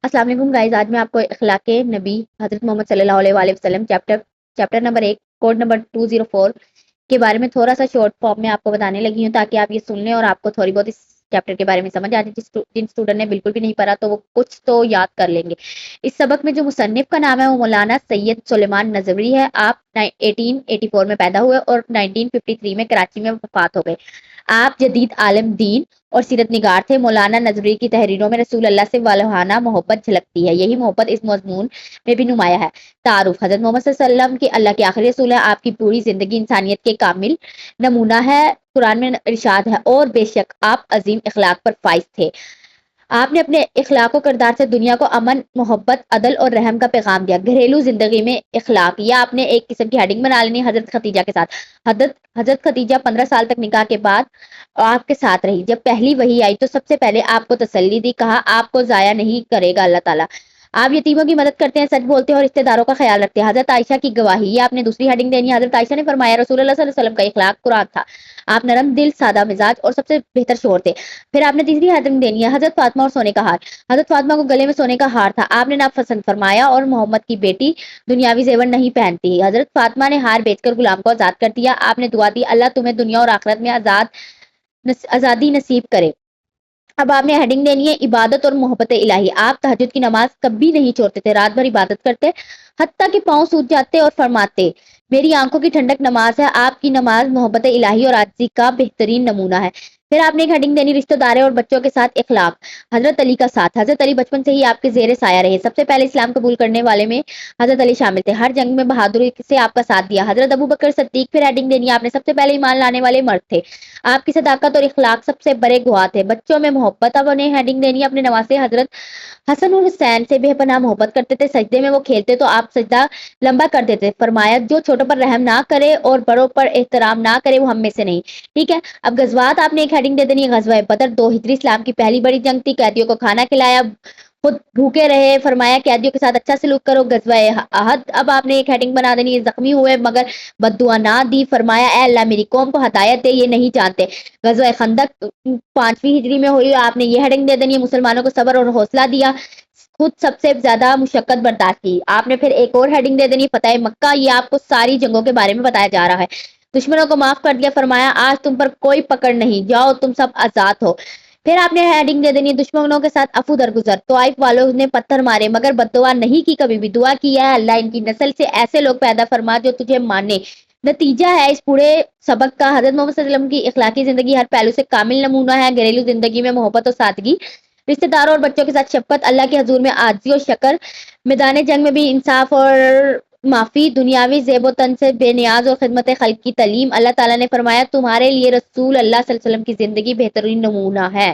السلام علیکم گائز، آج میں آپ کو اخلاق نبی حضرت محمد صلی اللہ علیہ وآلہ وسلم چیپٹر نمبر 1 کوڈ نمبر 204 کے بارے میں تھوڑا سا شارٹ فارم میں آپ کو بتانے لگی ہوں، تاکہ آپ یہ سن لیں اور آپ کو تھوڑی بہت اس چیپٹر کے بارے میں سمجھ آ جائے۔ جن اسٹوڈنٹ نے بالکل بھی نہیں پڑھا تو وہ کچھ تو یاد کر لیں گے۔ اس سبق میں جو مصنف کا نام ہے وہ مولانا سید سلیمان نظوی ہے۔ آپ 1884 میں پیدا ہوئے اور 1953 میں کراچی میں وفات ہو گئے۔ آپ جدید عالم دین اور سیرت نگار تھے۔ مولانا نظوی کی تحریروں میں رسول اللہ سے والہانہ محبت جھلکتی ہے، یہی محبت اس مضمون میں بھی نمایاں ہے۔ تعارف: حضرت محمد صلی اللہ علیہ وسلم کی اللہ کے آخری رسول ہیں۔ آپ کی پوری زندگی انسانیت کے کامل نمونہ ہے۔ قرآن میں ارشاد ہے، اور بے شک آپ عظیم اخلاق پر فائز تھے۔ آپ نے اپنے اخلاق و کردار سے دنیا کو امن، محبت، عدل اور رحم کا پیغام دیا۔ گھریلو زندگی میں اخلاق، یہ آپ نے ایک قسم کی ہیڈنگ بنا لینی حضرت ختیجہ کے ساتھ۔ حضرت ختیجہ 15 سال تک نکاح کے بعد آپ کے ساتھ رہی۔ جب پہلی وحی آئی تو سب سے پہلے آپ کو تسلی دی، کہا آپ کو ضائع نہیں کرے گا اللہ تعالیٰ۔ آپ یتیموں کی مدد کرتے ہیں، سچ بولتے ہیں اور رشتہ داروں کا خیال رکھتے ہیں۔ حضرت عائشہ کی گواہی، یہ آپ نے دوسری ہیڈنگ دینی ہے۔ حضرت عائشہ نے فرمایا، رسول اللہ صلی اللہ علیہ وسلم کا اخلاق قرآن تھا۔ آپ نرم دل، سادہ مزاج اور سب سے بہتر شوہر تھے۔ پھر آپ نے تیسری ہیڈنگ دینی ہے، حضرت فاطمہ اور سونے کا ہار۔ حضرت فاطمہ کو گلے میں سونے کا ہار تھا، آپ نے ناپسند فرمایا، اور محمد کی بیٹی دنیاوی زیور نہیں پہنتی۔ حضرت فاطمہ نے ہار بیچ کر غلام کو آزاد کر دیا۔ آپ نے دعا دی، اللہ تمہیں دنیا اور آخرت میں آزادی نصیب کرے۔ اب آپ نے ہیڈنگ دینی ہے، عبادت اور محبت الہی۔ آپ تہجد کی نماز کبھی نہیں چھوڑتے تھے، رات بھر عبادت کرتے، حتیٰ کہ پاؤں سوج جاتے، اور فرماتے، میری آنکھوں کی ٹھنڈک نماز ہے۔ آپ کی نماز محبت الہی اور عاجزی کا بہترین نمونہ ہے۔ پھر آپ نے ایک ہیڈنگ دینی، رشتہ داروں اور بچوں کے ساتھ اخلاق۔ حضرت علی کا ساتھ۔ حضرت علی بچپن سے ہی آپ کے زیر سایہ رہے۔ سب سے پہلے اسلام قبول کرنے والے میں حضرت علی شامل تھے، ہر جنگ میں بہادری سے آپ کا ساتھ دیا۔ حضرت ابو بکر صدیق۔ پھر ہیڈنگ دینی، آپ نے سب سے پہلے ایمان لانے والے مرد تھے، آپ کی صداقت اور اخلاق سب سے بڑے گواہ تھے۔ بچوں میں محبت، اب انہیں ہیڈنگ دینی، اپنے نواسے حضرت حسن اور حسین سے بے پناہ محبت کرتے تھے۔ سجدے میں وہ کھیلتے تو آپ سجدہ لمبا کر دیتے، فرمایا جو چھوٹوں پر رحم نہ کرے اور بڑوں پر احترام نہ کرے وہ ہم میں سے نہیں۔ ٹھیک ہے، اب غزوات آپ نے ایک ہیڈنگ دے دینی، غزوہ بدر 2 ہجری اسلام کی پہلی بڑی جنگ تھی۔ قیدیوں کو کھانا کھلایا، خود بھوکے رہے، فرمایا قیدیوں کے ساتھ اچھا سلوک کرو۔ غزوہ احد اب آپ نے ایک ہیڈنگ بنا دینی، زخمی ہوئے مگر بد دعا نہ دی، فرمایا اے اللہ میری قوم کو ہدایت دے، یہ نہیں جانتے۔ غزوہ خندق 5ویں ہجری میں ہوئی، آپ نے یہ ہیڈنگ دے دینی ہے، مسلمانوں کو صبر اور حوصلہ دیا، خود سب سے زیادہ مشقت برداشت کی۔ آپ نے پھر ایک اور ہیڈنگ دے دینی، فتح مکہ، یہ آپ کو ساری جنگوں کے بارے میں بتایا جا رہا ہے۔ دشمنوں کو معاف کر دیا، فرمایا آج تم پر کوئی پکڑ نہیں، جاؤ تم سب آزاد ہو۔ پھر آپ نے ہیڈنگ دے دینی، دشمنوں کے ساتھ عفو درگزر۔ طائف والوں نے پتھر مارے مگر بد دعا نہیں کی، کبھی بھی دعا کی ہے اللہ ان کی نسل سے ایسے لوگ پیدا فرما جو تجھے مانے۔ نتیجہ ہے اس پورے سبق کا، حضرت محمد صلی اللہ علیہ وسلم کی اخلاقی زندگی ہر پہلو سے کامل نمونہ ہے۔ گھریلو زندگی میں محبت اور سادگی، رشتہ داروں اور بچوں کے ساتھ شفقت، اللہ کے حضور میں عاجزی اور شکر، میدان جنگ میں بھی انصاف اور معافی، دنیاوی زیب و تن سے بے نیاز اور خدمت خلق کی تعلیم۔ اللہ تعالیٰ نے فرمایا تمہارے لیے رسول اللہ صلی اللہ علیہ وسلم کی زندگی بہترین نمونہ ہے۔